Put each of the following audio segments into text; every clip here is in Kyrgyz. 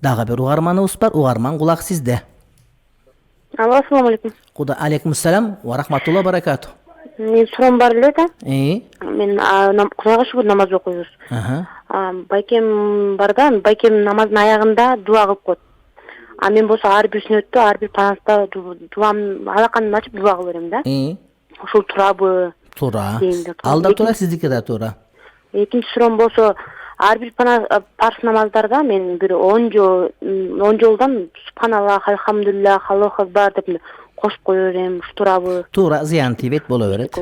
Дагы бир угарманыбыз бар. Угарман кулак сизде. Алло, ассаламу алейкум. Алейкумассалам ва рахматулла баракату. Мен суроом бар эле да. Мен Кудайга шүгүр намаз окуйбуз. Аха. Байкем бар да, байкем намаздын аягында дуа кылып коет. Мен болсо ар бир сүнөттө, ар бир панаста дуам алаканымды ачып дуа кыла берем да. Ушул турабы? Туура. Алда туура, сиздики да туура. Экинчи суроом болсо, ар бир парз намаздарда мен бир 10 жолдан субханаллах, альхамдулиллах, Аллаху акбар деп кошуп кое берем. Ушу турабы? Туура, зыян тийбейт, боло берет.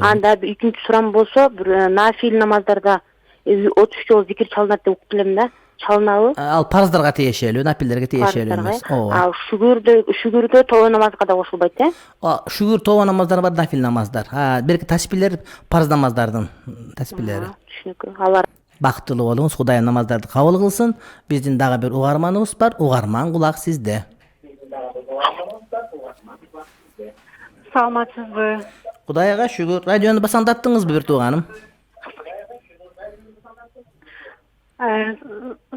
Анда экинчи суроом болсо, бир нафил намаздарда 30 жол зикир чалынат деп уктум элем да. Чалынабы? Ал парыздарга тиешелүү, нафилдерге тиешелүү эмес. Ооба. Шүгүрдө тобо намазга да кошулбайт, Шүгүр тобо намаздар бар, нафил намаздар. Берки таспилер парыз намаздардын таспилери. Түшүнүктүү. Алар бактылуу болуңуз, Кудай намаздарды кабыл кылсын. Биздин дагы бир угарманыбыз бар. Угарман кулак сизде. саламатсызбы? Кудайга шүгүр. Радиону басаңдаттыңызбы бир тууганым?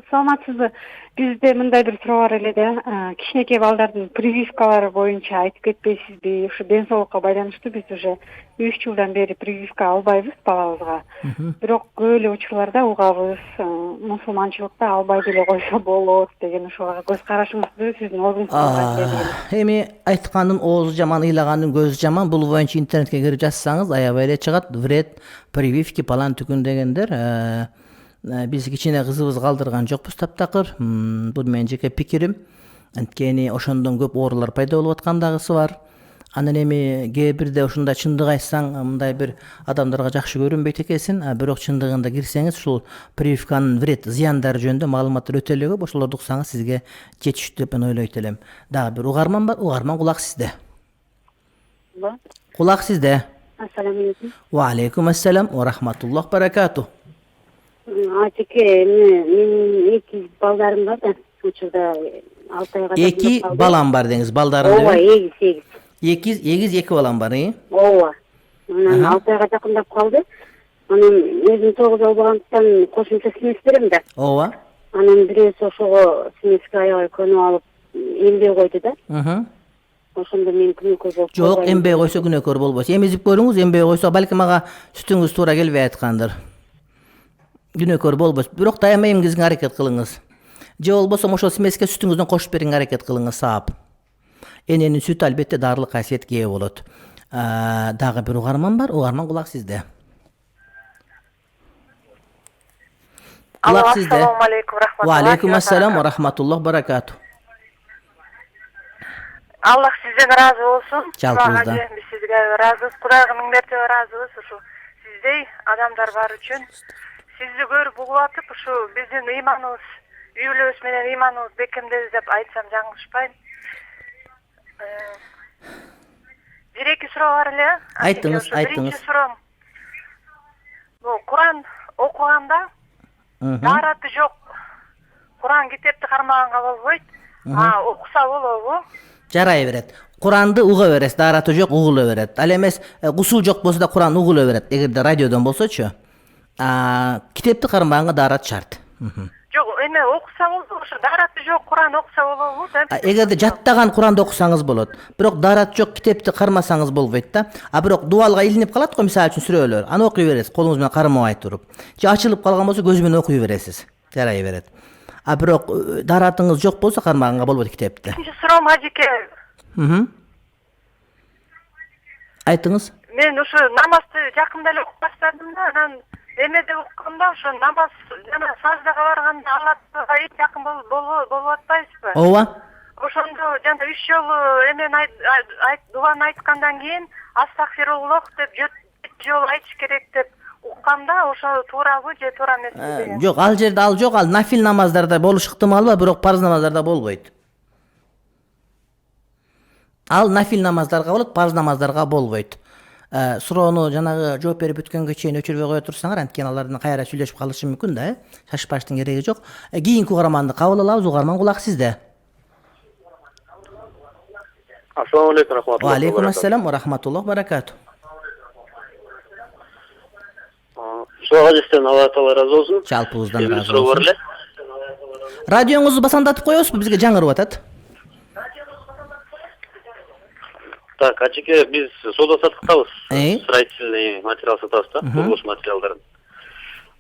Саламатсызбы? Бизде мындай бир суроо бар эле да. Кичинекей балдардын прививкалары боюнча айтып кетпейсизби? Ушу ден соолукка байланыштуу биз уже 3 жылдан бери прививка албайбыз балабызга. Бирок көп эле учурларда угабыз, мусулманчылыкта албай деле койсо болот деген ушуга көз карашыңызды сиздин ордуңузга. Эми айткандын оозу жаман, ыйлагандын көзү жаман. Бул боюнча интернетке кирип жазсаңыз аябай эле чыгат. Вред, прививки, палан түкүн дегендер. Биз кичине кызыбыз калтырган жокпуз таптакыр. Бул менин жеке пикирим. Анткени ошондон көп оорулар пайда болуп аткандагысы бар. Анан эми кээ бирде ушундай чындык айтсаң, мындай бир адамдарга жакшы көрүнбөйт экенсин. Бирок чындыгында кирсеңиз, ушул прививканын вред, зыяндары жөнүндө маалыматтар өтө эле көп. Ошолорду уксаңыз сизге жетиштүү деп мен ойлойт элем. Дагы бир угарман бар. Угарман кулак сизде. Кулак сизде. Ассаламу алейкум. Ва алейкум ассалам ва рахматуллах баракату. Ажеке, мен 2 балдарым бар да, учурда 6 айга. 2 балам бар деңиз, балдарым деп. Ооба, 8. Эгиз 2 балам бар, Ооба. Анан 6 айга жакындап калды. Анан өзүм 9 жыл болгондуктан кошумча смесь берем да. Ооба. Анан бирөөсү ошого смеске аябай көнүп алып, эмбей койду да. Ошондо мен күнөөкөр болуп. Жок, эмбей койсо күнөөкөр болбойт. Эмизип көрүңүз, эмбей койсо балким ага сүтүңүз туура келбей аткандыр. Күнөөкөр болбойт. Бирок дайыма эмгизиңе аракет кылыңыз. Же болбосо ошол смеске сүтүңүздөн кошуп бериңиз, аракет кылыңыз саап. Эненин сүтү албетте дарылык касиетке ээ болот. Дагы бир угарман бар. Угарман кулак сизде. Кулак сизде. Ассаламу алейкум рахматуллах. Ва алейкум ассалам ва рахматуллах баракату. Аллах сизден разы болсун. Жалпыңыздан. Биз сизге разыбыз, Кудайга миң мертебе разыбыз. Ушу сиздей адамдар бар үчүн сизди көрүп угулатып, ушу биздин ыйманыбыз, үй бүлөбүз менен ыйманыбыз бекемдеди деп айтсам жаңылышпайм. Бир эки суроо бар эле. Айттыңыз. Биринчи суроом. Бул Куран окуганда дараты жок. Куран китепти кармаганга болбойт. Окуса болобу? Жарай берет. Куранды уга бересиз, дараты жок, угула берет. Ал эмес, кусул жок болсо да Куран угула берет. Эгерде радиодон болсочу, китепти кармаганга дарат шарт. Жок, эме окуса болобу? Ошо дараты жок Куран окуса болобу? Эгерде жаттаган Куранды окусаңыз болот. Бирок дарат жок китепти кармасаңыз болбойт да. Бирок дуалга илинип калат го, мисалы үчүн сүрөлөр. Аны окуй бересиз, колуңуз менен кармабай туруп. Же ачылып калган болсо көз менен окуй бересиз. Жарай берет. Бирок даратыңыз жок болсо кармаганга болбойт китепти. Экинчи суроом ажеке. Айтыңыз. Мен ушу намазды жакында эле окуп баштадым да, анан эмеде укканда ошо намаз жана саждага барганда Аллага эч жакын болуп атпайсызбы? Ооба. Ошондо жана 3 жолу эмени дуаны айткандан кийин астагфируллах деп 7 жолу айтыш керек деп укканда, ошо туурабы же туура эмеспи деген? Жок, ал жерде ал жок, ал нафил намаздарда болуш ыктымал, бирок парыз намаздарда болбойт. Ал нафил намаздарга болот, парыз намаздарга болбойт. Суроону жанагы жооп берип бүткөнгө чейин өчүрбөй кое турсаңар, анткени алардын кайра сүйлөшүп калышы мүмкүн да, шашпаштын кереги жок. Кийинки угарманды кабыл алабыз. Угарман кулак сизде. Ассаламу алейкум рахматуллах. Ва алейкум ассалам ва рахматуллах баракату. Суроо жазсаң Алла Таала разы болсун. Жалпыбыздан разы болсун. Радионузду басаңдатып коесузбу? Бизге жаңырып атат. Так, ачеке, биз соода саттыктабыз. Эй. Строительный материал сатабыз да, курулуш материалдарын.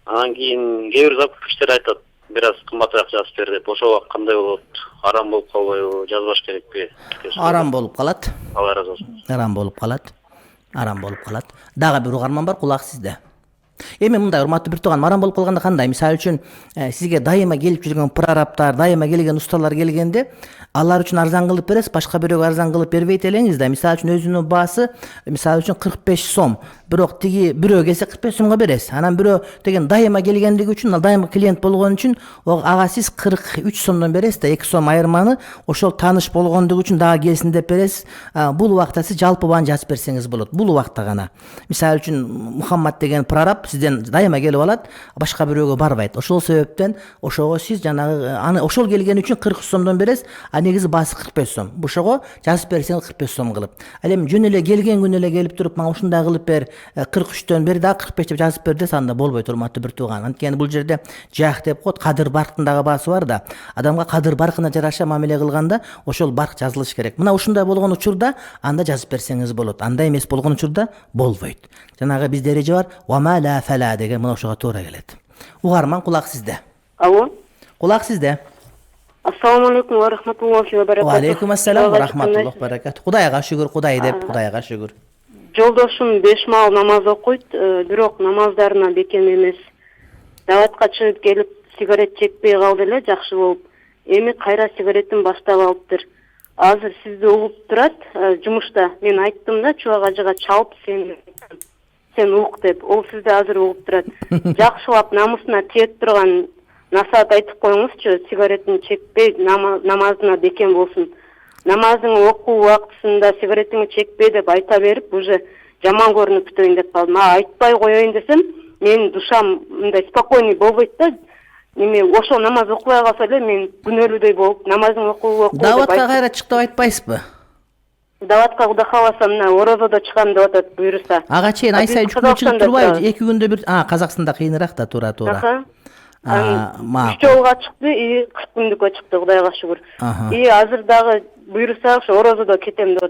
Анан кийин кээ бир закупщиктер айтат, бир аз кымбатыраак жазып бер деп. Ошого кандай болот? Арам болуп калбайбы? Жазбаш керекпи? Арам болуп калат. Алла ыраазы болсун. Арам болуп калат. Арам болуп калат. Дагы бир угарман бар, кулак сизде. Эми мындай урматтуу бир тууган, арам болуп калганда кандай? Мисалы үчүн сизге дайыма келип жүргөн прорабтар, дайыма келген усталар келгенде, алар үчүн арзан кылып бересиз, башка бирөөгө арзан кылып бербейт элеңиз да. Мисалы үчүн өзүнүн баасы, мисалы үчүн 45 сом. Бирок тиги бирөө келсе 45 сомго бересиз. Анан бирөө деген дайыма келгендиги үчүн, ал дайыма клиент болгон үчүн ага сиз 43 сомдон бересиз да, 2 сом айырманы ошол тааныш болгондугу үчүн дагы келсин деп бересиз. Бул убакта сиз жалпы бааны жазып берсеңиз болот. Бул убакта гана. Мисалы үчүн Мухаммад деген прораб сизден дайыма келип алат, башка бирөөгө барбайт. Ошол себептен ошого сиз жанагы аны ошол келген үчүн 43 сомдон бересиз, а негизи баасы 45 сом. Ошого жазып берсеңиз 45 сом кылып. Ал эми жөн эле келген күнү эле келип туруп, мага ушундай кылып бер, 43төн бери дагы 45 деп жазып бер десе, анда болбойт, урматтуу бир тууган. Анткени бул жерде жах деп коет, кадыр барктын дагы баасы бар да. Адамга кадыр баркына жараша мамиле кылганда ошол барк жазылыш керек. Мына ушундай болгон учурда анда жазып берсеңиз болот. Андай эмес болгон учурда болбойт. Жанагы бизде эреже бар, ва ма ла фала деген мына ошого туура келет. Угарман, кулак сизде. Алло. Кулак сизде. Ассаламу алейкум ва рахматуллахи ва баракатух. Ва алейкум ассалам ва рахматуллахи ва баракатух. Кудайга шүгүр, Кудай деп, Кудайга шүгүр. Жолдошум 5 маал намаз окуйт, бирок намаздарына бекем эмес. Даватка чыгып келип сигарет чекпей калды эле, жакшы болуп. Эми кайра сигареттин баштап алыптыр. Азыр сизди угуп турат, жумушта. Мен айттым да, чубак ажыга чалып сен ук деп. Ол сизди азыр угуп турат. Жакшылап намысына тиет турган насаат айтып коюңузчу, сигареттин чекпей намазына бекем болсун. Намаздын окуу убактысында сигареттин чекпей деп айта берип, уже жаман көрүнүп бүтөйүн деп калдым. Айтпай коеюн десем, менин душам мындай спокойный болбойт да. Неме ошол намаз окубай калса эле мен күнөөлүүдөй болуп, намаздын окуу Даватка кайра чык деп айтпайсызбы? Даватка Кудай кааласа мына орозодо чыгам деп атат, буйруса. Ага чейин ай сайын 3 күн чыгып турбайбы? 2 күндө бир. Казакстанда кыйыныраак да, туура. Үч жолга чыкты, 40 күндүккө чыкты, Кудайга шүгүр. Азыр дагы буйруса ошо орозодо кетем деп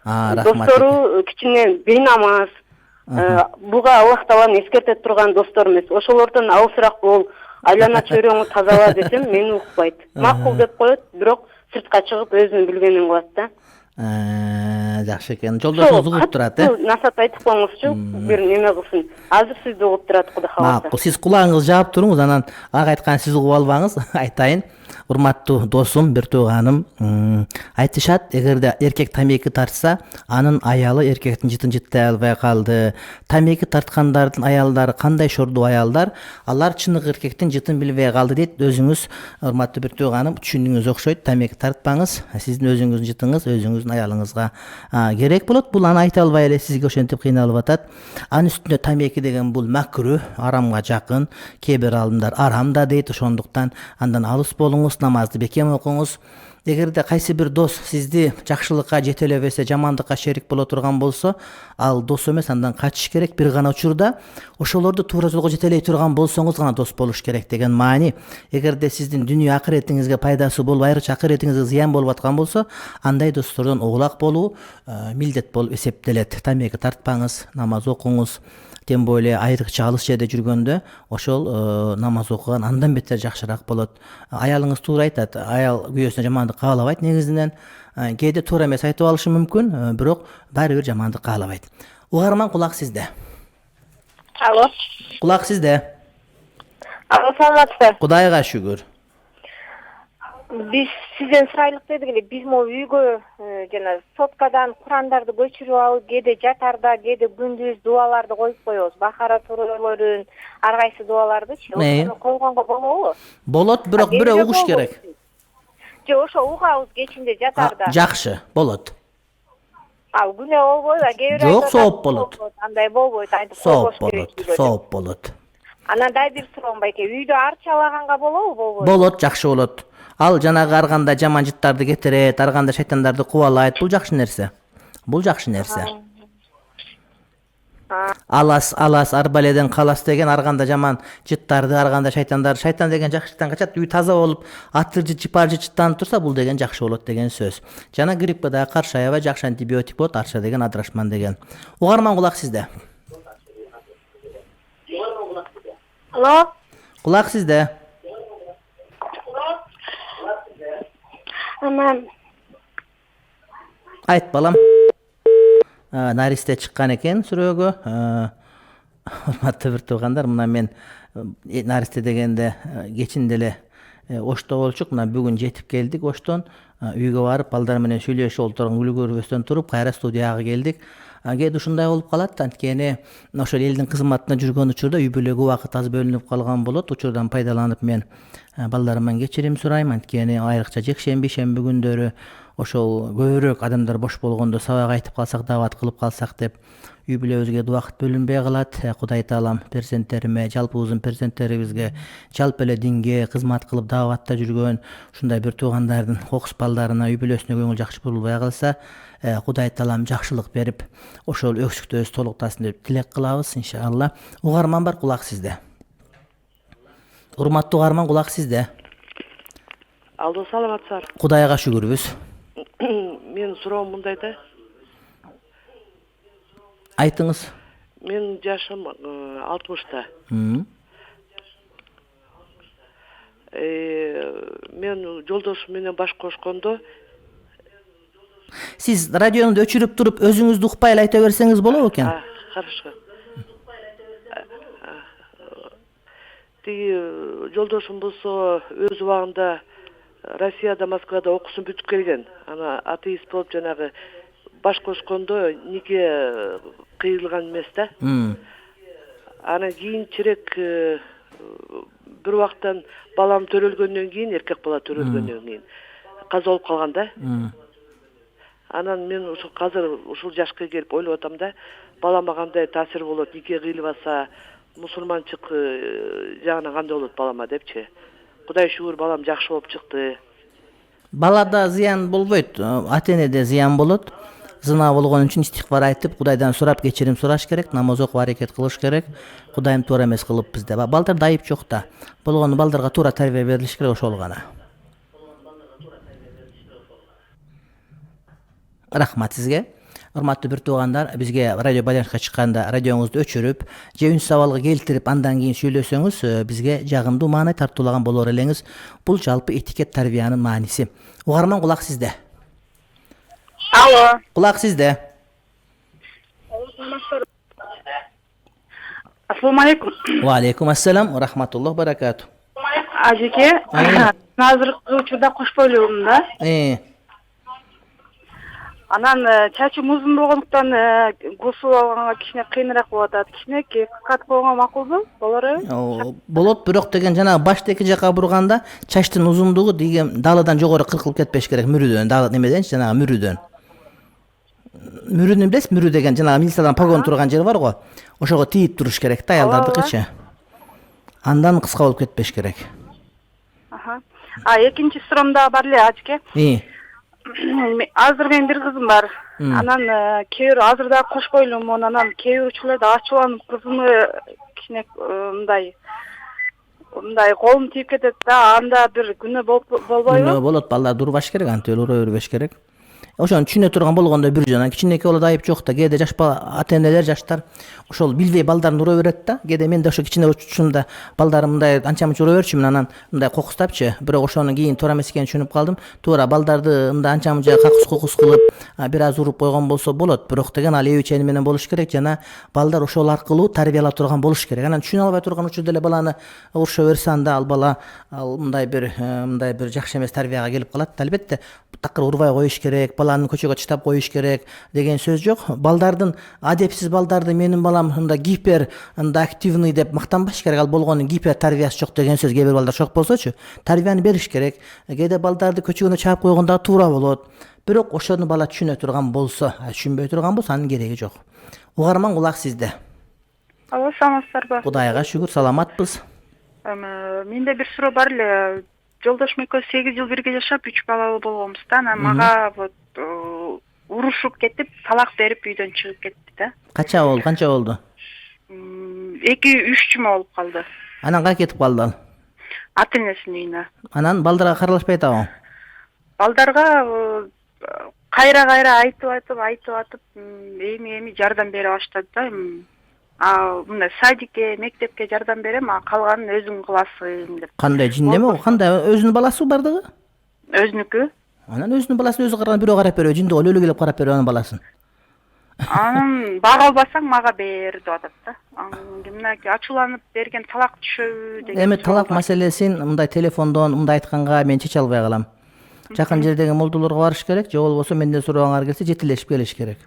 атат. Достору кичине бейнамаз, буга Аллах Тааланы эскерте турган достор эмес. Ошолордон алысыраак бол, айлана чөйрөңү тазала десем, мени укпайт. Макул деп коет, бирок сыртка чыгып өзүнүн билгенин кылат да. Жакшы экен. Жолдошуңуз угуп турат, Насаат айтып коюңузчу, бир неме кылсын. Азыр сизди угуп турат, Кудай кааласа. Макул, сиз кулагыңызды жаап туруңуз, анан ага айткан сиз угуп албаңыз. Айтайын. Урматтуу досум, бир тууганым, айтышат, эгерде эркек тамеки тартса, анын аялы эркектин жытын жыттай албай калды. Тамеки тарткандардын аялдары кандай шордуу аялдар, алар чыныгы эркектин жытын билбей калды дейт. Өзүңүз, урматтуу бир тууганым, түшүндүңүз окшойт. Тамеки тартпаңыз. Сиздин өзүңүздүн жытыңыз өзүңүздүн аялыңызга керек болот. Бул аны айта албай эле сизге ошентип кыйналып атат. Анын үстүнө тамеки деген бул макру, арамга жакын. Кээ бир алымдар арам да дейт. Ошондуктан андан алыс болуңуз, намазды бекем окуңуз. Эгерде кайсы бир дос сизди жакшылыкка жетелебесе, жамандыкка шерик боло турган болсо, ал дос эмес, андан качыш керек. Бир гана учурда ошолорду туура жолго жетелей турган болсоңуз гана дос болуш керек деген маани. Эгерде сиздин дүнүйө акыретиңизге пайдасы болуп, айрыкча акыретиңизге зыян болуп аткан болсо, андай достордон оолак болуу милдет болуп эсептелет. Тамеки тартпаңыз, намаз окуңуз. Тем более айрыкча алыс жерде жүргөндө ошол намаз окуган андан бетер жакшыраак болот. Аялыңыз туура айтат, аял күйөөсүнө жамандык каалабайт негизинен. Кээде туура эмес айтып алышы мүмкүн, бирок баары бир жамандык каалабайт. Угарман, кулак сизде. Алло. Кулак сизде. Алло, саламатсызбы? Кудайга шүгүр. Биз сизден сурайлык дедик эле, биз могу үйгө жана соткадан Курандарды көчүрүп алып, кээде жатарда, кээде күндүз дуаларды коюп коебуз. Бакара сураларын, ар кайсы дуалардычы. Ошону койгонго болобу? Болот, бирок бирөө угуш керек. Жок, ошо угабыз кечинде жатарда. Жакшы, болот. Ал күнөө болбойбу? Кээ бир Жок, сооп болот. Андай болбойт, айтып сооп болот. Сооп болот. Анан дай бир суроом байке, үйдө арчалаганга болобу, болбойбу? Болот, жакшы болот. Ал жанагы ар кандай жаман жыттарды кетирет, ар кандай шайтандарды кубалайт. Бул жакшы нерсе. Бул жакшы нерсе. Алас арбаледен калас деген арганда жаман жыттарды, арганда шайтандарды, шайтан деген жакшыдан качат, үй таза болуп, атыр жыпар жыттанып турса, бул деген жакшы болот деген сөз. Жана гриппке да каршы аябай жакшы антибиотик болот, арча деген, адрашман деген. Угарман, кулак сизде. Алло. Кулак сизде. Анан Айт балам. Наристе чыккан экен сүрөөгө. Урматтуу бир туугандар, мына мен наристе дегенде кечинде эле Ошто болчук. Мына бүгүн жетип келдик Оштон. Үйгө барып, балдар менен сүйлөшүп олтурган үлгөрбөстөн туруп, кайра студияга келдик. Кээде ушундай болуп калат, анткени ошол элдин кызматында жүргөн учурда үй бүлөгө убакыт аз бөлүнүп калган болот. Учурдан пайдаланып мен балдарымдан кечирим сурайм, анткени айрыкча жекшемби, шемби күндөрү ошол көбүрөөк адамдар бош болгондо сабак айтып калсак, даават кылып калсак деп үй бүлөбүзгө убакыт бөлүнбөй калат. Кудай таалам перзенттериме, жалпыбыздын перзенттерибизге, жалпы эле динге кызмат кылып дааватта жүргөн ушундай бир туугандардын кокус балдарына, үй бүлөсүнө көңүл жакшы бурулбай калса, Кудай таалам жакшылык берип, ошол өксүктү толуктасын деп тилек кылабыз, иншалла. Угарман бар, кулак сизде. Урматтуу угарман, кулак сизде. Алло, саламатсыздар. Кудайга шүгүрбүз. Мен суроом мындай да. Айтыңыз. Мен жашым 60-та. Мен жолдошум менен баш кошкондо. Сиз радионду өчүрүп туруп, өзүңүздү укпай эле айта берсеңиз болобу экен? Хорошо. Тиги жолдошум болсо өз убагында Россияда, Москвада окуусун бүтүп келген. Ана атеист болуп жанагы баш кошкондо нике кыйылган эмес да. Анан кийинчерээк бир убактан балам төрөлгөндөн кийин, эркек бала төрөлгөндөн кийин каза болуп калган да. Анан мен ушул азыр ушул жашка келип ойлоп атам да, балама кандай таасир болот, нике кыйылып алса, мусулманчылык жагынан кандай болот балама депчи. Кудай шүгүр, балам жакшы болуп чыкты. Балада зыян болбойт, ата-энеде зыян болот. Зына болгон үчүн истигфар айтып, Кудайдан сурап кечирим сураш керек, намаз окуп аракет кылыш керек. Кудайым туура эмес кылып бизде. Балдарда айып жок да. Болгону балдарга туура тарбия берилиш керек, ошол гана. Рахмат сизге. Урматтуу бир туугандар, бизге радио байланышка чыкканда радионуңузду өчүрүп, же үн сабалга келтирип, андан кийин сүйлөсөңүз, бизге жагымдуу маанай тартуулаган болор элеңиз. Бул жалпы этикет тарбиянын мааниси. Угарман, кулак сизде. Алло. Кулак сизде. Ассаламу алейкум. Ва алейкум ассалам, рахматуллах, баракату. Ажеке, азыркы учурда кошпой элем да. Анан чачым узун болгондуктан гусул алганга кичине кыйыныраак болуп атат. Кичинекей кыскартып койгонго макулбу? Болорбу? Болот, бирок деген жанагы башты эки жака бурганда чачтын узундугу деген далыдан жогору кыркылып кетпеш керек, мүрүдөн, далы немеденчи, жанагы мүрүдөн. Мүрүнү билесиз, мүрү деген жанагы милициядан погон турган жер бар го. Ошого тийип туруш керек да, аялдардыкычы. Андан кыска болуп кетпеш керек. Экинчи суроом да бар эле, ажеке. Азыр менин бир кызым бар. Анан кээ бир азыр да кошпой элем, анан кээ бир учурларда ачууланып кызымы кичине мындай колум тийип кетет да, анда бир күнөө болбойбу? Күнөө болот, балдарды урбаш керек, антип эле ура бербеш керек. Ошону түшүнө турган болгондо бир жана кичинекей болот, айып жок да. Кээде жаш ата-энелер, жаштар ошол билбей балдарын ура берет да. Кээде мен да ошо кичине учурумда балдарым мындай анча-мынча ура берчүмүн, анан мындай кокустапчы. Бирок ошонун кийин туура эмес экенин түшүнүп калдым. Туура балдарды мындай анча-мынча какус кылып, бир аз уруп койгон болсо болот. Бирок деген ал эбичени менен болуш керек, жана балдар ошол аркылуу тарбиялап турган болуш керек. Анан түшүнө албай турган учурда эле баланы уруша берсе, анда ал бала мындай бир жакшы эмес тарбияга келип калат да. Албетте такыр урбай коюш керек, баланы көчөгө чыштап коюш керек деген сөз жок. Балдардын, адепсиз балдарды менин балам мындай гипер, мындай активный деп мактанбаш керек. Ал болгону гипер тарбиясы жок деген сөз. Кээ бир балдар шок болсочу, тарбияны бериш керек. Кээде балдарды көчөгөнө чаап койгондо туура болот. Бирок ошону бала түшүнө турган болсо, түшүнбөй турган болсо анын кереги жок. Угарман, кулак сизде. Алло, саламатсыздарбы? Кудайга шүгүр, саламатпыз. Менде бир суроо бар эле. Жолдошум экөөбүз 8 жыл бирге жашап, 3 балалуу болгонбуз да. Анан мага вот урушуп кетип талак берип үйдөн чыгып кетти да. Канча болду? 2-3 жума болуп калды. Анан кайда кетип калды ал? Ата энесинин үйүнө. Анан балдарга каралышпай атабы? Балдарга кайра айтып эми жардам бере баштады да. Мындай садикке, мектепке жардам берем, калганын өзүң кыласың деп. Кандай жиндеме? Кандай өзүнүн баласы бардыгы? Өзүнүкү. Анан өзүнүн баласын өзү караган, бирөө карап берип, жинди өлө келип карап берип анын баласын. Анан бага албасаң мага бер деп атат да. Мынакей ачууланып берген талак түшөбү деген. Эми талак маселесин мындай телефондон мындай айтканга мен чече албай калам. Жакын жердеги молдолорго барыш керек, же болбосо менден сурагаңар келсе жетилешип келиш керек.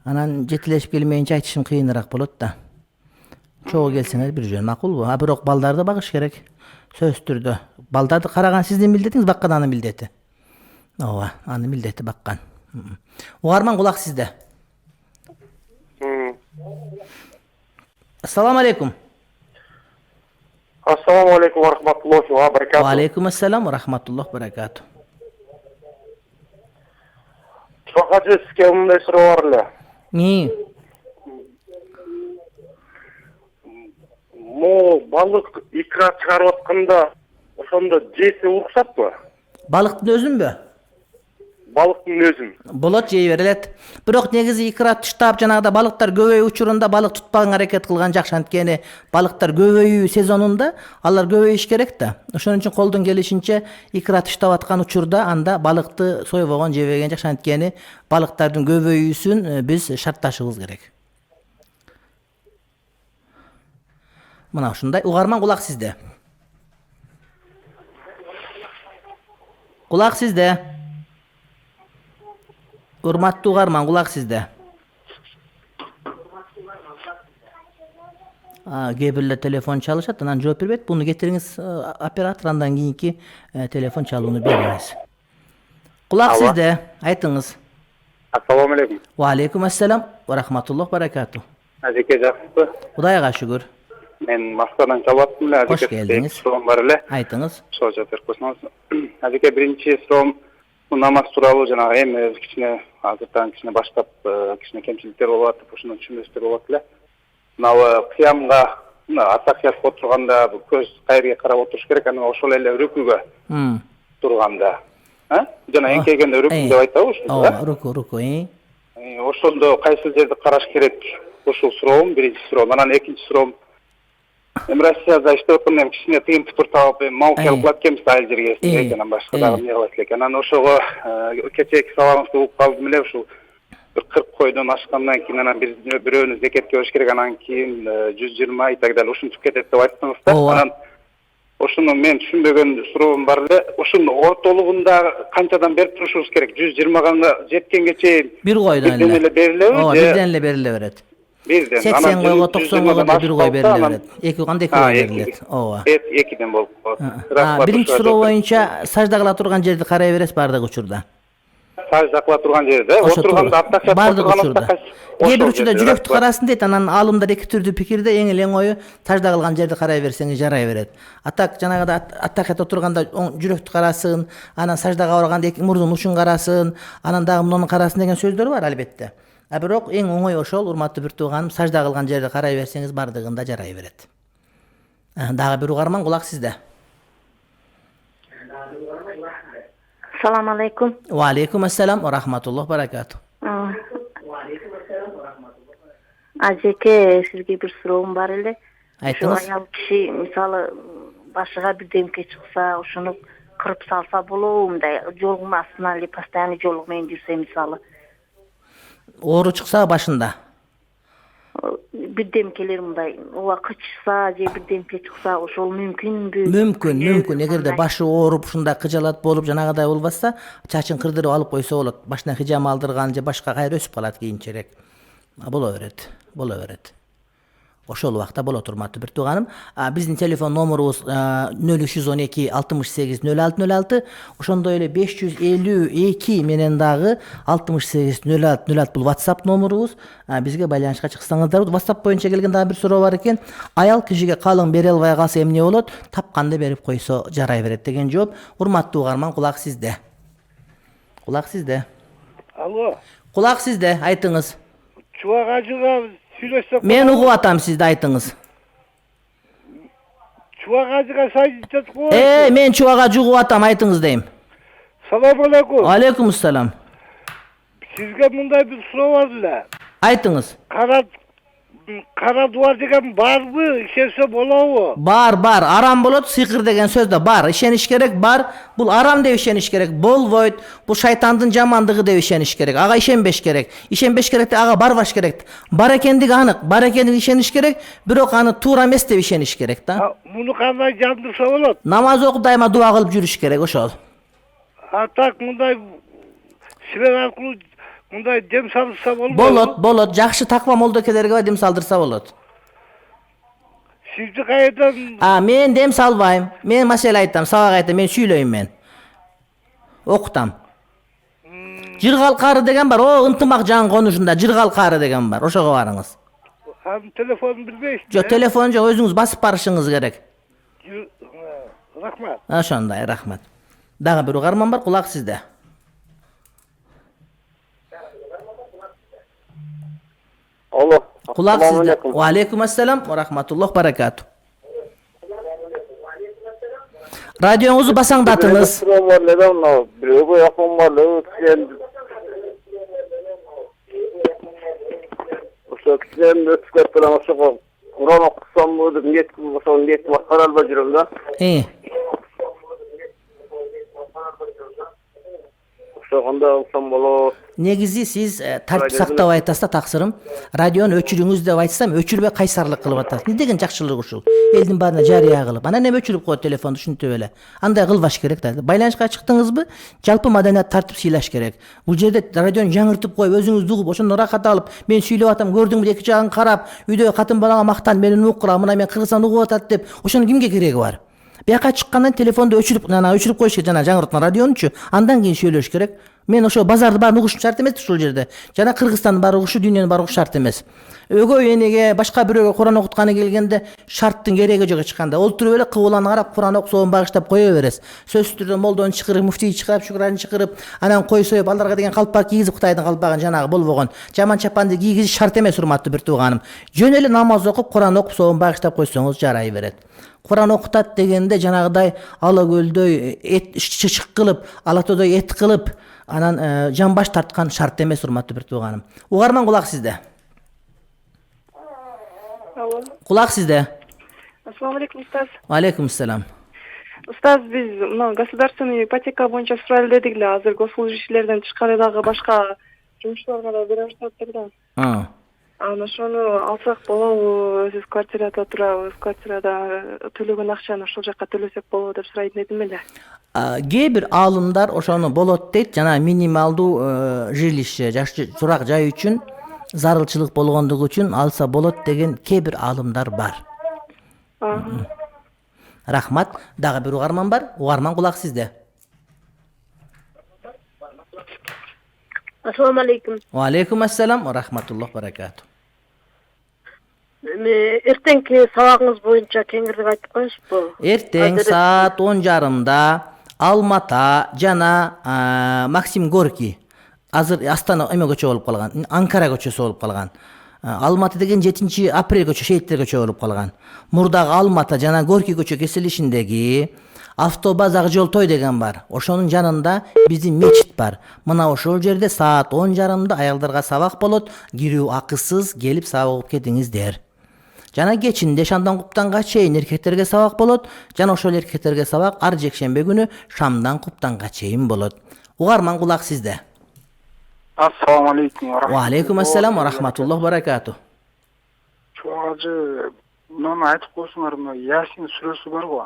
Анан жетилешип келмейинче айтышым кыйыныраак болот да. Чогуу келсеңер бир жөн макулбу? Бирок балдарды багыш керек. Сөзсүз түрдө. Балдарды караган сиздин милдетиңиз, баккан анын милдети. Ооба, анын милдети баккан. Угарман, кулак сизде. Ассаламу алейкум. Ассаламу алейкум ва рахматуллахи ва баракатуху. Ва алейкум ассалам ва рахматуллахи ва баракатуху. Чоңга сизге мындай суроо бар эле. Балык икра чыгарып атканда ошондо жесе уруксатпы? Балыктын өзүнбү? Балыктын өзүн. Болот, жей берилет. Бирок негизи икра туштап жанагыда балыктар көбөйүү учурунда балык тутпаган аракет кылган жакшы, анткени балыктар көбөйүү сезонунда алар көбөйүш керек да. Ошон үчүн колдон келишинче икра туштап аткан учурда анда балыкты сойбогон, жебеген жакшы, анткени балыктардын көбөйүүсүн биз шартташыбыз керек. Мына ушундай. Угарман, кулак сизде. Кулак сизде. Урматтуу угарман, кулак сизде. Кээ бирлер телефон чалышат, анан жооп бербейт. Буну кетириңиз оператор, андан кийинки телефон чалууну бериңиз. Кулак сизде. Айтыңыз. Ассаламу алейкум. Ва алейкум ассалам ва рахматуллахи ва баракатуху. Азеке жакшысызбы? Кудайга шүгүр. Мен Москвадан чалып эле. Кош келдиңиз. Суроом бар эле. Айтыңыз. Ошол жооп берип койсоңуз. Азеке, биринчи суроом намаз тууралуу, жанагы эми кичине азыртан кичине баштап кичине кемчиликтер болуп атып, ошондон түшүнбөстөр болот эле. Мына кыямга, атакыятка отурганда көз кайерге карап отуруш керек, анан ошол эле рүкүгө турганда. Жана эңкейгенде рүкү деп айтабы ушунду. Ооба, рүкү. Ошондо кайсы жерди караш керек? Ушул суроом, биринчи суроом. Анан экинчи суроом, эми Россияда иштеп атканда эми кичине тыйын путур таап, мал келип калат экенбиз айыл жерге, анан башка дагы эмне кылат элек. Анан ошого кечээки сабагыңызды угуп калдым эле, ушул 40 койдон ашкандан кийин анан бирөөнү зекетке бериш керек, анан кийин 120 и так далее ушинтип кетет деп айттыңыз да. Анан ошону мен түшүнбөгөн суроом бар эле. Ошонун ортолугунда канчадан берип турушубуз керек? 120га жеткенге чейин бир койдон эле. Бирден эле берилеби? Ооба, бирден эле бериле берет. 80 койго, 90 койго да бир кой бериле берет. 2 кандай 2 кой берилет. Ооба. 2ден болуп калат. Биринчи суроо боюнча сажда кыла турган жерди карай бересиз бардык учурда. Сажда кыла турган жерде, отурганда аттакча отурган учурда. Кээ бир учурда жүрөктү карасын дейт, анан аалымдар эки түрдүү пикирде, эң эле оңою сажда кылган жерди карай берсеңиз жарай берет. Атак жанагыда аттакча отурганда жүрөктү карасын, анан саждага барганда мурдун учун карасын, анан дагы мунун карасын деген сөздөр бар албетте. Бирок эң оңой ошол, урматтуу бир тууганым, сажда кылган жерди карай берсеңиз бардыгында жарай берет. Дагы бир угарман, кулак сизде. Assalamu alaikum. Ва алейкум ассалам ва рахматуллахи ва баракатуху. Азеке, сизге бир суроом бар эле. Айтыңыз. Аял киши мисалы башыга бирдемке чыкса, ошону кырып салса болобу, мындай жолугун астынан эле постоянно жолугу менен жүрсө мисалы. Оору чыкса башында. Бирдемкелер мындай ооба кычса же бирдемке чыкса, ошол мүмкүнбү? Мүмкүн. Эгерде башы ооруп, ушундай кыжалат болуп, жанагыдай болбаса, чачын кырдырып алып койсо болот. Башына хижам алдырган же башка кайра өсүп калат кийинчерээк. Боло берет. Ошол убакта болот, урматтуу бир тууганым. Биздин телефон номерубуз 0312 68 06 06. Ошондой эле 552 менен дагы 68 06 06 бул WhatsApp номерубуз. Бизге байланышка чыксаңыздар. WhatsApp боюнча келген дагы бир суроо бар экен. Аял кишиге калың бере албай калса эмне болот? Тапканды берип койсо жарай берет деген жооп. Урматтуу угарман, кулак сизде. Алло. Kulak sizde, aytыңыз. Çuvak acıga süйлesek. Men ugup atam, sizde aytыңыз. Çuvak acıga sayıcıcık koy. Men çuvaga jugup atam, aytыңыз deyim. Salam aleykum. Aleykümselam. Sizge bunday bir soru vardı. Aytыңыз. Kara duvar degen var mı? İşese bola mı? Бар, арам болот, сыйкыр деген сөз да бар. Ишениш керек, бар. Бул арам деп ишениш керек. Болбойт. Бул шайтандын жамандыгы деп ишениш керек. Ага ишенбеш керек. Ишенбеш керек, ага барбаш керек. Бар экендиги анык, бар экендиги ишениш керек, бирок аны туура эмес деп ишениш керек да. Bunu kanday jandırsa bolot. Намаз окуп дайыма дуа кылып жүрүш керек, ошол. Tak bunday siler arkulu bunday dem salırsa bolot. Болот. Жакшы таква молдокелерге бар дем салдырса болот. Sizde kayıdan Мен дем салбайм. Мен маселе айтам, сабак айтам, мен сүйлөйм мен. Окутам. Жыргал кары деген бар. О, ынтымак жан конушунда жыргал кары деген бар. Ошого барыңыз. hem telefon bilmeyiz. Жок, телефон жок, өзүңүз басып барышыңыз керек. Rahmat. Ошондой, рахмат. Дагы бир угарман бар, кулак сизде. Алло. Кулак сизде. Ва алейкум ассалам ва рахматуллах баракату. Радионузду басаңдатыңыз. Бирөөгө якын бар, ошо кишилердин өтүп кеткен ошого Кур'ан окусам деп ниет кылсам ниетим аткара албай жүрөм да. Ошондой алсам болот. Негизи сиз тартип сактап айтасыз да, таксырым. Радиону өчүрүңүз деп айтсам, өчүрбөй кайсарлык кылып атасыз. Не деген жакшылык ушул? Элдин баарына жарыя кылып. Анан эме өчүрүп коет телефонду, ушинтип эле. Андай кылбаш керек да. Байланышка чыктыңызбы? Жалпы маданият тартип сыйлаш керек. Бул жерде радиону жаңыртып коюп, өзүңүздү угуп, ошондон рахат алып, мен сүйлөп атам, көрдүңбү, эки жагын карап, үйдө катын балага мактан, менин укура, мына мен Кыргызстан угуп атат деп, ошонун кимге кереги бар? Бияка чыккандан телефонду өчүрүп коюш керек, жана жаңырткан радионучу, андан кийин сүйлөш керек. Мен ошо базарды баарын угушум шарт эмес ушул жерде. Жана Кыргызстандын баары угушу, дүйнөнүн баары угушу шарт эмес. Өгөй энеге, башка бирөөгө Кур'ан окутканы келгенде шарттын кереги жок эч кандай. Олтуруп эле кыбыланы карап Кур'ан окусоон багыштап кое бересиз. Сөзсүз түрдө молдону чакырып, муфтийди чакырып, шукраны чакырып, анан кой союп, аларга деген калпак кийгизип, Кытайдын калпагын жанагы болбогон жаман чапанды кийгизиш шарт эмес, урматтуу бир тууганым. Жөн эле намаз окуп, Кур'ан окуп, соон багыштап койсоңуз жарай берет. Кур'ан окутат дегенде жанагыдай ала көлдөй эт чычык кылып, алатодой эт кылып, анан жан баш тарткан шарт эмес, урматтуу бир тууганым. Угарман, кулак сизде. Кулак сизде. Ассаламу алейкум, устаз. Алейкум ассалам. Устаз, биз мына государственный ипотека боюнча сурайлы дедик эле, азыр госслужащийлерден тышкары дагы башка жумушчуларга да беребиз деп да. Анан ошону алсак болобу? Өзүбүз квартирада турабыз, квартирада төлөгөн акчаны ошол жака төлөсөк болобу деп сурайт элем эле. Кээ бир аалымдар ошону болот дейт, жана минималдуу жилище, жакшы турак жай үчүн зарылчылык болгондугу үчүн алса болот деген кээ бир аалымдар бар. Рахмат. Дагы бир угарман бар. Угарман, кулак сизде. Ассаламу алейкум. Ва алейкум ассалам ва рахматуллах баракату. Эртеңки сабагыңыз боюнча кеңирип айтып коесузбу? Эртең саат 10:30 Алмата жана Максим Горький. Азыр Астана эме көчө болуп калган, Анкара көчөсү болуп калган. Алматы деген 7 апрель көчө, Шейиттер көчө болуп калган. Мурдагы Алмата жана Горький көчө кесилишиндеги автобаз Ак жол той деген бар. Ошонун жанында биздин мечит бар. Мына ошол жерде саат 10:30 аялдарга сабак болот. Кирүү акысыз, келип сабак окуп кетиңиздер. Жана кечинде шамдан куптанга чейин эркектерге сабак болот. Жана ошол эркектерге сабак ар жекшембе күнү шамдан куптанга чейин болот. Угарман, кулак сизде. Ассаламу алейкум. Ва алейкум ассалам ва рахматуллах баракату. Чуагажы, мынаны айтып койсуңар, мына Ясин сүрөсү бар го.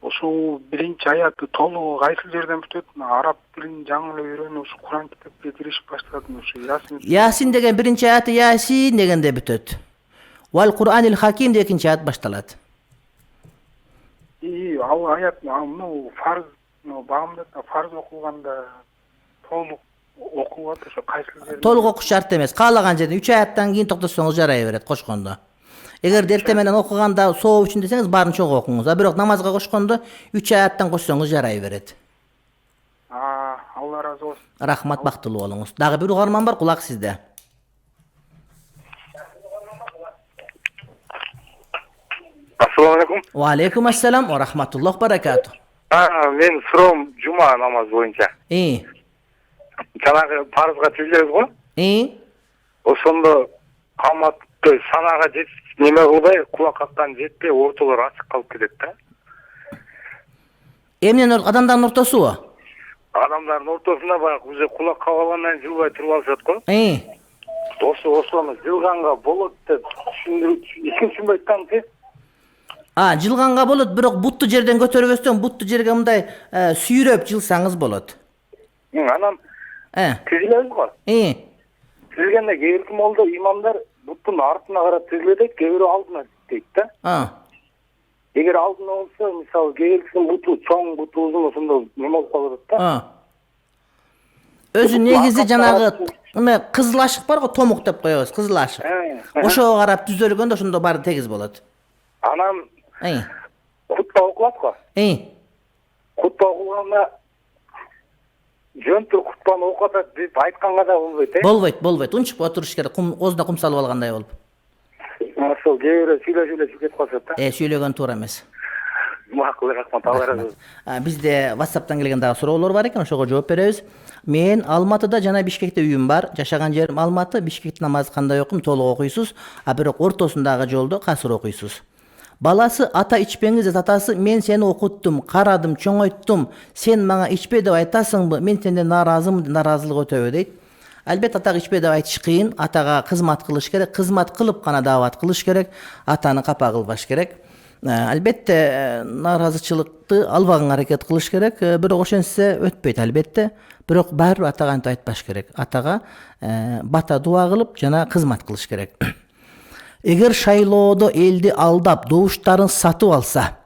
Ошол биринчи аяты толугу кайсы жерден бүтөт? Араб тилин жаңы эле үйрөнүп, ушу Кур'ан китепке киришип баштадым. Ушу Ясин деген биринчи аяты Ясин дегенде бүтөт. Вал Кур'анил Хаким деген экинчи аят башталат. Ал аят, мына фарз, багымда фарз окулганда толук окулат, ошо кайсы жерде? Толук окуш шарт эмес. Каалаган жерде 3 аяттан кийин токтосоңуз жарай берет кошкондо. Эгер эрте менен окуганда сооп үчүн десеңиз баарын чогуу окуңуз. Бирок намазга кошкондо 3 аяттан кошсоңуз жарай берет. Ал Allah razı olsun. Рахмат, бактылуу болуңуз. Дагы бир угарман бар, кулак сизде. Assalomu alaykum. Ва алейкум ассалам ва рахматуллах баракату. Men suro'm juma namozi bo'yicha. Жанагы парызга тизилебиz го. Ошондо каматты санага неме кылбай, кулак каткан жетпей, ортолор ачык калып кетет да. Эмнен адамдардын ортосубу? Адамдардын ортосунда баягы уже кулак кабып алгандан жылбай туруп алышат го. Ошону жылганга болот деп түшүнбөй атамчы. Жылганга болот, бирок бутту жерден көтөрбөстөн бутту жерге мындай сүйрөп жылсаңыз болот. Анан тизилебиз го. Тизилгенде кээ бир молдо имамдар буттун артына карап тизилет, кээ бири алдына дейт да. Эгер алдына болсо, мисалы кээ бирисинин буту чоң, буту узун, ошондо неме болуп калат да. Өзү негизи жанагы кызыл ашык бар го, томук деп коебуз, кызыл ашык. Ошого карап түзөлгөндө ошондо баары тегиз болот. Анан кутба окулат го. Кутба окулганда жөнтүр кутбаны окутат деп айтканга да болбойт. Болбойт. Унчукпай отуруш керек. Оозуна кум салып алгандай болуп. Ошол кээ бирөө сүйлөп калышат да. Сүйлөгөн туура эмес. Макул, рахмат, Алла разы болсун. Бизде WhatsApp'тан келген дагы суроолор бар экен, ошого жооп беребиз. Мен Алматыда жана Бишкекте үйүм бар. Жашаган жерим Алматы, Бишкекте намаз кандай окуйм, толук окуйсуз, бирок ортосундагы жолдо касыр окуйсуз. Баласы ата ичпеңиз деп атасы, мен сени окуттум, карадым, чоңойттум, сен мага ичпе деп айтасыңбы, мен сенден наразымын, наразылык өтөбү дейт. Албетте атага ичпе деп айтыш кыйын, атага кызмат кылыш керек, кызмат кылып гана даават кылыш керек, атаны капа кылбаш керек. Албетте наразычылыкты албаган аракет кылыш керек, бирок ошентсе өтпөйт албетте. Бирок баары атага антип айтпаш керек. Атага бата дуа кылып жана кызмат кылыш керек. Эгер шайлоодо элди алдап, добуштарын сатып алса,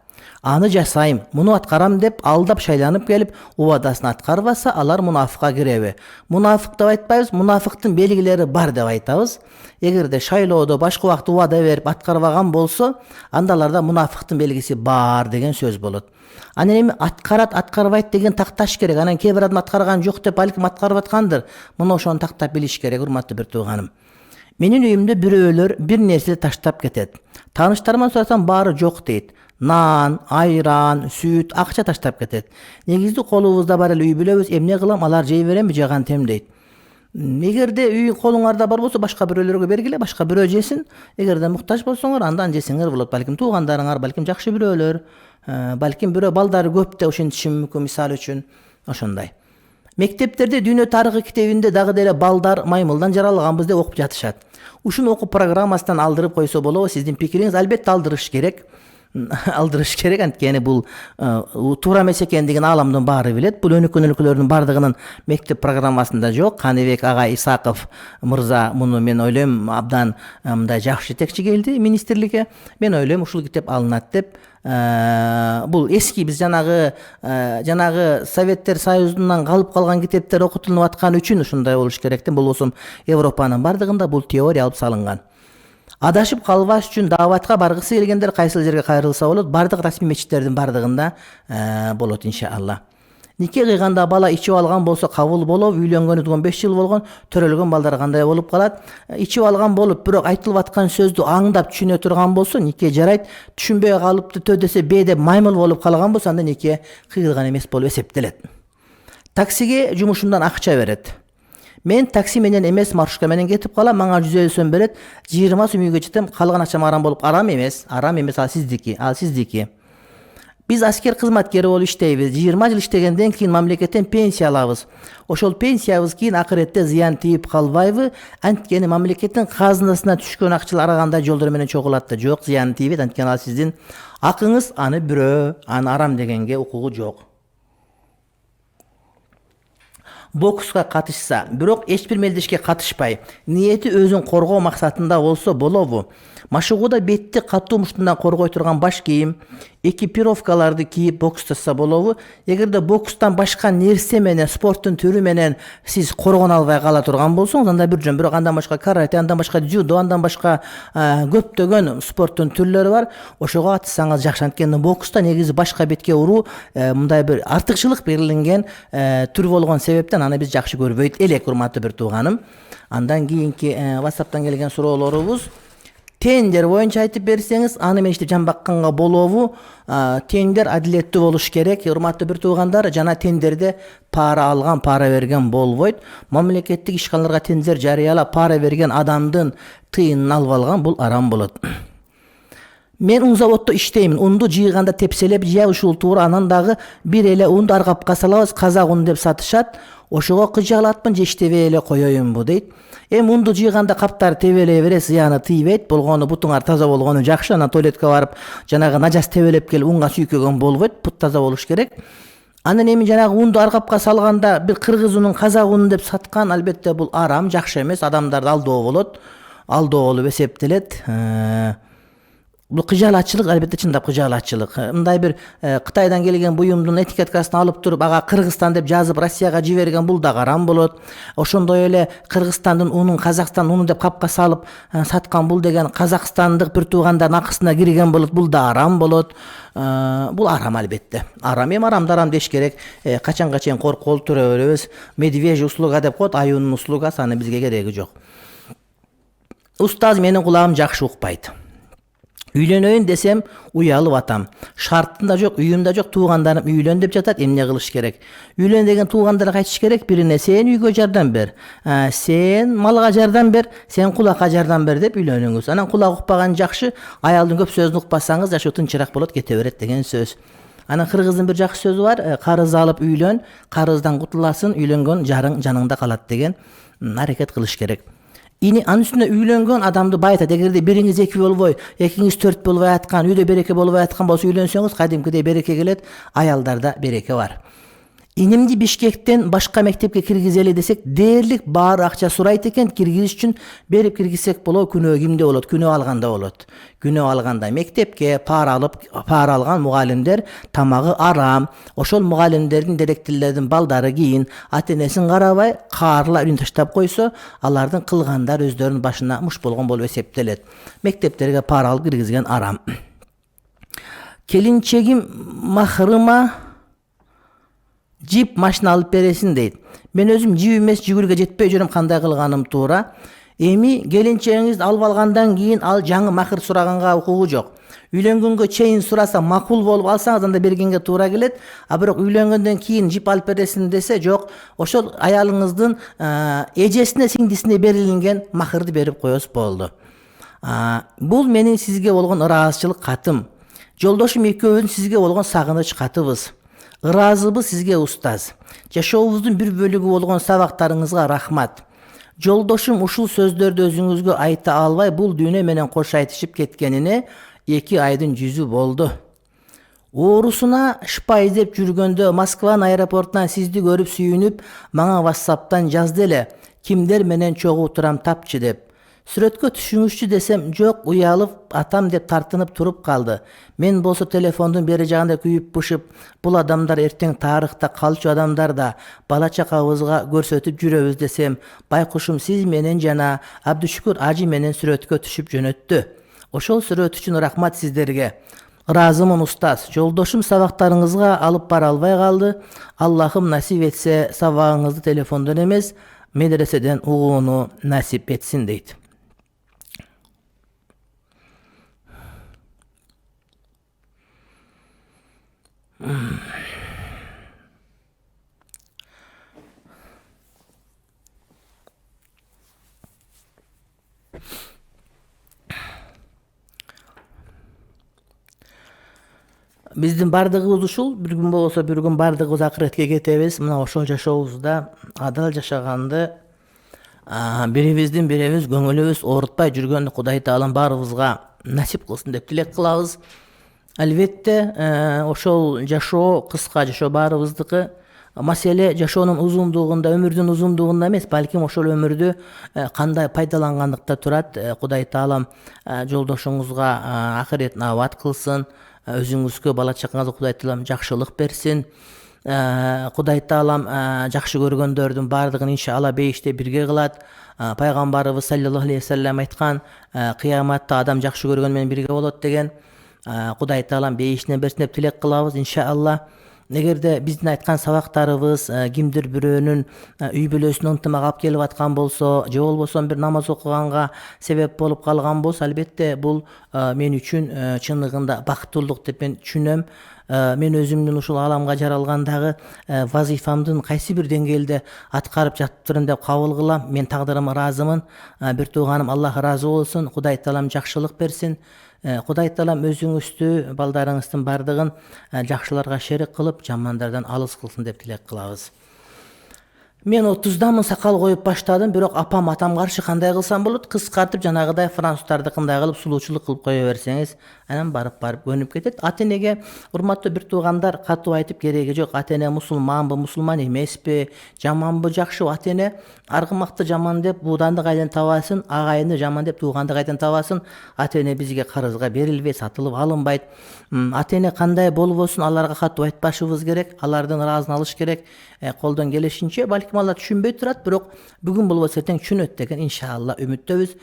аны жасайм, муну аткарам деп алдап шайланып келип, убадасын аткарбаса, алар мунафыкка киреби? Мунафык деп айтпайбыз, мунафыктын белгилери бар деп айтабыз. Эгерде шайлоодо башка убакыт убада берип аткарбаган болсо, анда аларда мунафыктын белгиси бар деген сөз болот. Анан эми аткарат, аткарбайт деген такташ керек. Анан кээ бир адам аткарган жок деп балким аткарып аткандыр. Муну ошону тактап билиш керек, урматтуу бир тууганым. Менин үйүмдө бирөөлөр бир нерсе таштап кетет. Тааныштарыман сурасам баары жок дейт. Нан, айран, сүт, акча таштап кетет. Негизи колубузда бар эле үй бүлөбүз, эмне кылам, алар жей беремби, жаган тем дейт. Эгерде үй колуңарда бар болсо, башка бирөөлөргө бергиле, башка бирөө жесин. Эгерде муктаж болсоңор, андан жесеңер болот. Балким туугандарыңар, балким жакшы бирөөлөр, балким бирөө балдары көп да ошентиши мүмкүн, мисалы үчүн, ошондой. Мектептерде дүйнө тарыхы китебинде дагы деле балдар маймылдан жаралганбыз деп окуп жатышат. Ушуну окуу программасынан алдырып койсо болобу? Сиздин пикириңиз? Албетте алдырыш керек. Алдырыш керек, анткени бул туура эмес экендигин ааламдын баары билет. Бул өнүккөн бардыгынын мектеп программасында жок. Каныбек ага Исаков мырза муну мен ойлойм абдан мындай жакшы жетекчи келди министрликке. Мен ойлойм ушул китеп алынат деп. Бул эски биз жанагы Советтер Союзунан калып калган китептер окутулуп аткан үчүн ушундай болуш керек да. Болбосо Европанын бардыгында бул теория алып салынган. Адашып калбаш үчүн дааватка баргысы келгендер кайсыл жерге кайрылса болот? Бардык расмий мечиттердин бардыгында болот иншалла. Нике кыйганда бала ичип алган болсо кабыл болобу? Үйлөнгөнү 5 жыл болгон, төрөлгөн балдар кандай болуп калат? Ичип алган болуп, бирок айтылып аткан сөздү аңдап түшүнө турган болсо, нике жарайт. Түшүнбөй калыпты, төдөсө б деп маймыл болуп калган болсо, анда нике кыйылган эмес болуп эсептелет. Таксиге жумушундан акча берет. Мен такси менен эмес, маршрутка менен кетип калам, мага 150 сом берет. 20 сом үйгө жетем, калган акчам арам болуп, арам эмес, ал сиздики. Биз аскер кызматкери болуп иштейбиз. 20 жыл иштегенден кийин мамлекеттен пенсия алабыз. Ошол пенсиябыз кийин акыретте зыян тийип калбайбы? Анткени мамлекеттин казынасына түшкөн акчалар арагандай жолдор менен чогулат да. Жок, зыян тийбейт. Анткени ал сиздин акыңыз, аны бирөө, аны арам дегенге укугу жок. Бокска катышса, бирок эч бир мелдешке катышпай, ниети өзүн коргоо максатында болсо болобу? Машыгууда бетти катуу муштундан коргой турган баш кийим, экипировкаларды кийип бокстаса болобу? Эгерде бокстан башка нерсе менен, спорттун түрү менен сиз коргоно албай кала турган болсоңуз, анда бир жөн. Бирок андан башка карате, андан башка жудо, андан башка көптөгөн спорттун түрлөрү бар. Ошого катышсаңыз жакшы. Анткени бокста негизи башка бетке уруу мындай бир артыкчылык берилген түр болгон себептен экен, аны биз жакшы көрбөйт элек, урматтуу бир тууганым. Андан кийинки WhatsApp'tan келген суроолорубуз: тендер боюнча айтып берсеңиз, аны мен иштеп жамбакканга болобу? Тендер адилеттүү болуш керек. Урматтуу бир туугандар, жана тендерде пара алган, пара берген болбойт. Мамлекеттик ишканаларга тендер жарыялап пара берген адамдын тыйынын алып алган, бул арам болот. Мен un заводто иштеймин. Унду жыйганда тепселеп жия ушул туура, анан дагы бир эле унду аргапка салабыз, казак ун деп сатышат. Ошого кыжалатпын, же иштебей эле коеюнбу дейт. Унду жыйганда каптар тебелей бере, зыяны тийбейт. Болгону бутуңар таза болгону жакшы. Анан туалетке барып, жанагы нажас тебелеп келип унга сүйкөгөн болбойт. Бут таза болуш керек. Анан эми жанагы унду аргапка салганда бир кыргыз унун казак ун деп саткан, албетте бул арам, жакшы эмес. Адамдарды алдоо болот. Алдоо болуп эсептелет. Бул кыжалатчылык, албетте чындап кыжалатчылык. Мындай бир Кытайдан келген буюмдун этикеткасын алып туруп, ага Кыргызстан деп жазып Россияга жиберген, бул да арам болот. Ошондой эле Кыргызстандын унун Казакстан уну деп капка салып саткан, бул деген Казакстандык бир туугандардын акысына кирген болот, бул да арам болот. Бул арам, албетте. Арам, арамды арам деш керек. Качанга чейин коркуп отура беребиз. Медвежий услуга деп коет, аюунун услугасы, аны бизге кереги жок. Устаз менин кулагым жакшы укпайт. Үйлөнөйүн десем уялып атам. Шартында жок, үйүмдө жок, туугандарым үйлөн деп жатат, эмне кылыш керек? Үйлөн деген туугандарга айтыш керек, бирине сен үйгө жардам бер, сен малга жардам бер, сен кулакка жардам бер деп үйлөнүңүз. Анан кулак укпаган жакшы, аялдын көп сөзүн укпасаңыз жашоо тынчыраак болот, кете берет деген сөз. Анан кыргыздын бир жакшы сөзү бар, карыз алып үйлөн, карыздан кутуласың, үйлөнгөн жарың жаныңда калат деген. Аракет кылыш керек. Анын үстүнө үйлөнгөн адамды байытат. Эгерде бириңиз 2 болбой, экиңиз 4 болбой аткан, үйдө береке болбой аткан болсо, үйлөнсөңүз кадимкидей береке келет, аялдарда береке бар. Инимди Бишкектен башка мектепке киргизели десек, дээрлик баары акча сурайт экен, киргизиш үчүн берип киргизсек болот, күнөө кимде болот? Күнөө алганда болот. Күнөө алганда мектепке пара алган мугалимдер тамагы арам. Ошол мугалимдердин, директорлордун балдары кийин ата-энесин карабай каарла үйүн таштап койсо, алардын кылгандары өздөрүнүн башына муш болгон болуп эсептелет. Мектептерге пара алып киргизген арам. Келинчегим махрыма жип машина алып бересин дейт. Мен өзүм жип эмес, жүгүргө жетпей жүрөм, кандай кылганым туура. Эми келинчегиңизди алып алгандан кийин ал жаңы махыр сураганга укугу жок. Үйлөнгөнгө чейин сураса, макул болуп алсаңыз, анда бергенге туура келет. А бирок үйлөнгөндөн кийин жип алып бересин десе, жок, ошол аялыңыздын эжесине, сиңдисине берилген махырды берип коесуз болду. Бул менин сизге болгон ыраазычылык катым. Жолдошум экөөбүздүн сизге болгон сагыныч катыбыз. Ыраазыбыз сизге, устаз. Жашообуздун бир бөлүгү болгон сабактарыңызга рахмат. Жолдошум ушул сөздөрдү өзүңүзгө айта албай, бул дүйнө менен кош айтышып кеткенине 2 айдын жүзү болду. Оорусуна шпа издеп жүргөндө Москванын аэропортунан сизди көрүп сүйүнүп, мага WhatsApp'тан жазды эле, кимдер менен чогуу турам тапчы деп. Сүрөткө түшүңүзчү десем, жок, уялып атам деп тартынып туруп калды. Мен болсо телефондун бери жагында күйүп бышып, бул адамдар эртең тарыхта калчу адамдар да, бала чакабызга көрсөтүп жүрөбүз десем, байкушум сиз менен жана Абдушукур ажы менен сүрөткө түшүп жөнөттү. Ошол сүрөт үчүн рахмат сиздерге. Ыраазымын, устаз. Жолдошум сабактарыңызга алып бара албай калды. Аллахым насип этсе, сабагыңызды телефондон эмес, медреседен угууну насип этсин дейт. Биздин бардыгыбыз ушул, бир күн болсо бир күн бардыгыбыз акыретке кетебиз. Мына ошол жашообузда адал жашаганды, бирибиздин бирибиз көңүлүбүз оорутпай жүргөндү Кудай Таалам баарыбызга насип кылсын деп тилек кылабыз. Албетте, ошол жашоо кыска, жашоо баарыбыздыкы. Маселе жашоонун узундугунда, өмүрдүн узундугунда эмес, балким ошол өмүрдү кандай пайдалангандыкта турат. Кудай Таалам жолдошуңузга акыретін абад кылсын. Өзүңүзгө, бала чакаңызга Кудай Таалам жакшылык берсин. Кудай Таалам жакшы көргөндөрдүн баардыгын иншалла бейиште бирге кылат. Пайгамбарыбыз саллаллаху алейхи ва саллям айткан, кыяматта адам жакшы көргөн менен бирге болот деген. Кудай Таалам бейишинен берсин деп тилек кылабыз иншалла. эгерде биздин айткан сабактарыбыз кимдир бирөөнүн үй бүлөсүнө ынтымак алып келип аткан болсо, же болбосо бир намаз окуганга себеп болуп калган болсо, албетте бул мен үчүн чындыгында бактылуулук деп мен түшүнөм. Мен өзүмдүн ушул ааламга жаралгандагы вазифамдын кайсы бир деңгээлде аткарып жатыптырмын деп кабыл кылам. Мен тагдырыма ыраазымын. Бир тууганым Аллах ыраазы болсун, Кудай таалам жакшылык берсин. Кудай таалам өзүңүздү, балдарыңыздын бардыгын жакшыларга шерик кылып, жамандардан алыс кылсын деп тилек кылабыз. Мен 30дамын, сакал коюп баштадым, бирок апам атам каршы кандай кылсам болот? Кыскартып жанагыдай француздардыкындай кылып сулуучулук кылып кое берсеңиз, анан барып көнүп кетет. Ата-энеге урматтуу бир туугандар катуу айтып кереги жок. Ата-эне мусулманбы, мусулман эмеспи, жаманбы, жакшыбы? Ата-эне аргымакты жаман деп бууданды кайдан табасын, агайынды жаман деп тууганды кайдан табасын? Ата-эне бизге карызга берилбейт, сатылып алынбайт. Ата-эне кандай болбосун, аларга катуу айтпашыбыз керек, алардын ыраазын алыш керек. Колдон келишинче, балким алар түшүнбөй турат, бирок бүгүн болбосо эртең түшүнөт деген иншалла үмүттөбүз.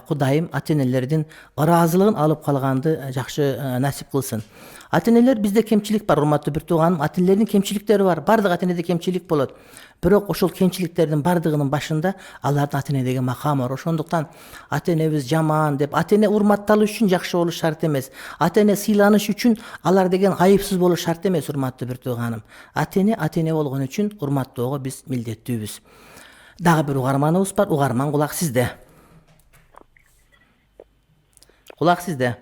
Кудайым ата-энелердин ыраазылыгын алып калганды жакшы насип кылсын. Ата-энелер бизде кемчилик бар, урматтуу бир тууганым. Ата-энелердин кемчиликтери бар. Бардык ата-энеде кемчилик болот. Бирок ошол кемчиликтердин бардыгынын башында алардын ата-эне деген макамы бар. Ошондуктан ата-энебиз жаман деп, ата-эне урматталыш үчүн жакшы болуш шарт эмес. Ата-эне сыйланыш үчүн алар деген айыпсыз болуш шарт эмес, урматтуу бир тууганым. Ата-эне болгон үчүн урматтоого биз милдеттүүбүз. Дагы бир угарманыбыз бар. Угарман, кулак сизде. Кулак сизде.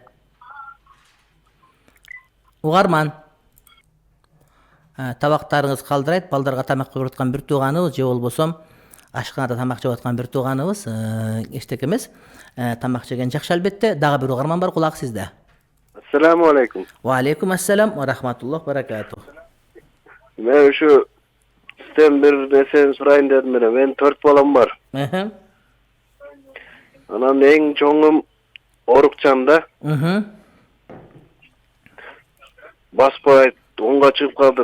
Угарман. Табактарыңыз калдырайт, балдарга тамак коюп аткан бир тууганыбыз, же болбосо ашканада тамак жеп аткан бир тууганыбыз, эчтеке эмес. Тамак жеген жакшы албетте. Дагы бир угарман бар, кулак сизде. Ассаламу алейкум. Ва алейкум ассалам ва рахматуллах баракату. Мен ушу сизден бир нерсени сурайын дедим эле. Мен 4 балам бар. Анан эң чоңум орукчанда. Баспайт, онга чыгып калды,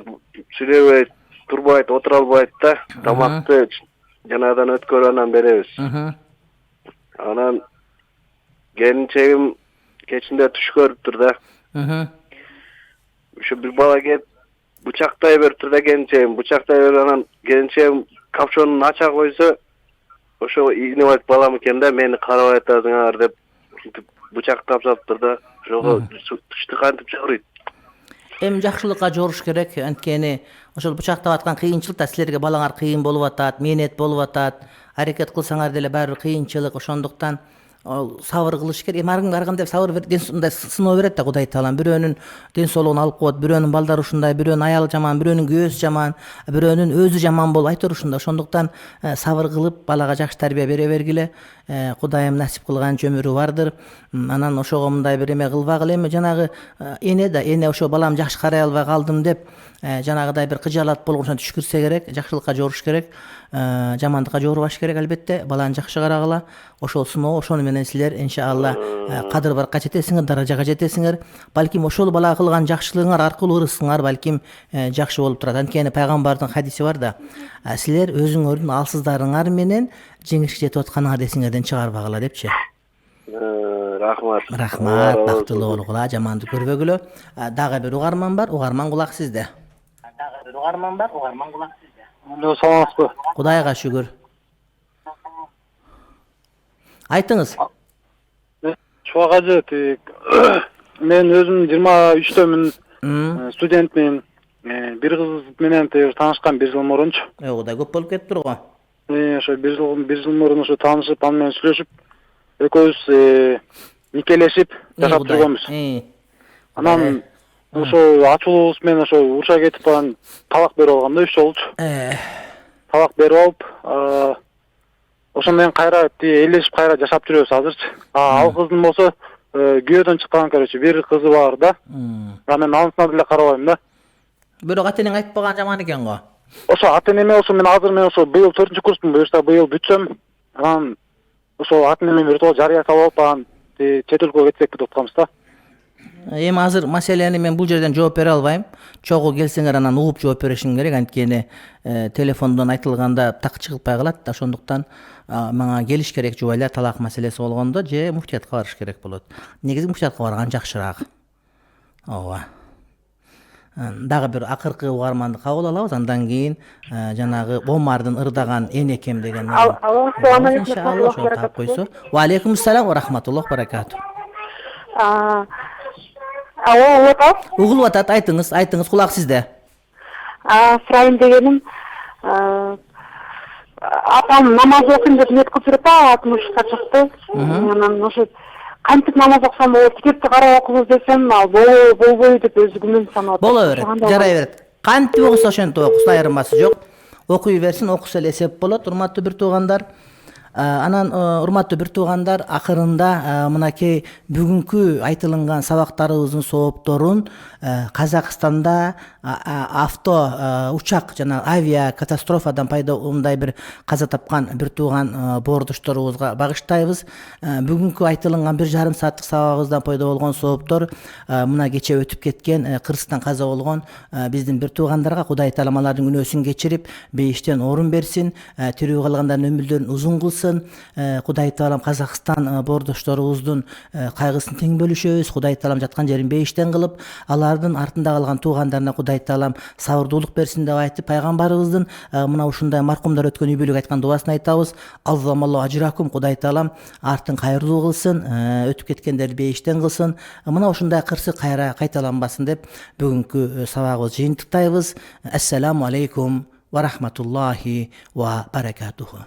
сүйлөбөйт, турбайт, отура албайт да. Тамакты жанадан өткөрүп анан беребиз. Анан келинчегим кечинде туш көрүптүр да. Ушу бир бала келип бычактай бериптир да келинчегим. Бычактай берип анан келинчегим капшонун ача койсо, ошо инебайт балам экен да, мени карабай атасыңар деп бычактап салыптыр да. Ошого тушты кантип жабырыйт. Эми жакшылыкка жоруш керек. Анткени ошол бычактап аткан кыйынчылыкта силерге балаңар кыйын болуп атат, мээнет болуп атат. Аракет кылсаңар деле баары бир кыйынчылык. Ошондуктан сабыр кылыш керек. Арган деп сабыр мындай сыноо берет да Кудай таалам. Бирөөнүн ден соолугун алып коет, бирөөнүн балдары ушундай, бирөөнүн аялы жаман, бирөөнүн күйөөсү жаман, бирөөнүн өзү жаман болуп айтор ушундай. Ошондуктан сабыр кылып балага жакшы тарбия бере бергиле. Кудайым насип кылганча өмүрү бардыр. Анан ошого мындай бир эме кылбагыла. Эми жанагы эне ошо балам жакшы карай албай калдым деп жанагыдай бир кыжаалат болгончо түшкүрсө керек, жакшылыкка жоруш керек. Жамандыкка жорубаш керек албетте. Баланы жакшы карагыла. Ошол сыноо, ошону менен силер иншалла кадыр баракка жетесиңер, даражага жетесиңер. Балким ошол балага кылган жакшылыгыңар аркылуу ырысыңар балким жакшы болуп турат. Анткени пайгамбардын хадиси бар да, силер өзүңөрдүн алсыздарыңар менен жеңишке жетип атканыңар десиңерден чыгарбагыла депчи. Рахмат. Рахмат, бактылуу болгула, жаманды көрбөгүлө. Дагы бир угарман бар, угарман кулак сизде. Саламатсызбы? Кудайга шүгүр. Айтыңыз. Чубак ажы, мен өзүм 23-төмүн, студентмин. Бир кыз менен таанышкан 1 жыл мурунчу. Кудай көп болуп кетиптир го. Ошо 1 жыл мурун ошо таанышып, аны менен сүйлөшүп, экөөбүз никелешип жашап жүргөнбүз. Анан ошо ачуулубуз менен ошо уруша кетип анан талак берип алгам да 3 жолчу. Талак берип алып, ошо менен кайра элдешип кайра жашап жүрөбүз азырчы. Ал кыздын болсо күйөөдөн чыккан, короче, бир кызы бар да. Анан анысына деле карабайм да. Бирок ата-энең айтпаган жаман экен го. Ошо ата-энеме ошо мен азыр ошо быйыл 4-курспун, буюрса быйыл бүтсөм, анан ошо ата-энеме бир жарыя салып алып, анан чет өлкөгө кетсек деп атканбыз да. Эми азыр маселени мен бул жерден жооп бере албайм. Чогуу келсеңер анан угуп жооп беришиң керек. Анткени телефондон айтылганда так чыгылбай калат да. Ошондуктан мага келиш керек жубайлар, талак маселеси болгондо же муфтиятка барыш керек болот. Негизи муфтиятка барган жакшыраак. Ооба. дагы бир акыркы угарманды кабыл алабыз, андан кийин жанагы Омардын ырдаган энекем деген Алло, ассаламу алейкум, иншалла ошону таап койсо. Ва алейкум ассалам ва рахматуллах баракату. Алло, Угулуп атат, айтыңыз, кулак сизде. сурайын дегеним, апам намаз окуйм деп ниет кылып жүрүп 60-ка чыкты. Анан ошо кантип намаз окусам болот, китепти карап окуңуз десем, ал болбойт деп өзү күмөн санап атат. Боло берет, жарай берет. Кантип окуса ошентип окусун, айырмасы жок. Окуй берсин, окуса эле эсеп болот, урматтуу бир туугандар. Анан урматтуу бир туугандар, акырында мынакей бүгүнкү айтылган сабактарыбыздын соопторун Казакстанда авто учак жана авиа катастрофадан пайда мындай бир каза тапкан бир тууган боордошторубузга багыштайбыз. Бүгүнкү айтылган 1,5 сааттык сабагыбыздан пайда болгон сооптор мына кече өтүп кеткен Кыргызстан каза болгон биздин бир туугандарга Кудай Таала алардын күнөөсүн кечирип, бейиштен орун берсин, тирүү калгандардын өмүрлөрүн узун кылсын. Кудай Таалам Казакстан боордошторубуздун кайгысын тең бөлүшөбүз. Кудай Таалам жаткан жерин бейиштен кылып, алардын артында калган туугандарына Кудай Таалам сабырдуулук берсин деп айтып, пайгамбарыбыздын мына ушундай маркумдар өткөн үй бүлөг айткан дуасын айтабыз. Аллаху ажракум, Кудай Таалам артын кайрылуу кылсын, өтүп кеткендерди бейиштен кылсын. Мына ушундай кырсык кайра кайталанбасын деп бүгүнкү сабагыбызды жыйынтыктайбыз. Ассаламу алейкум ва рахматуллахи ва баракатуху.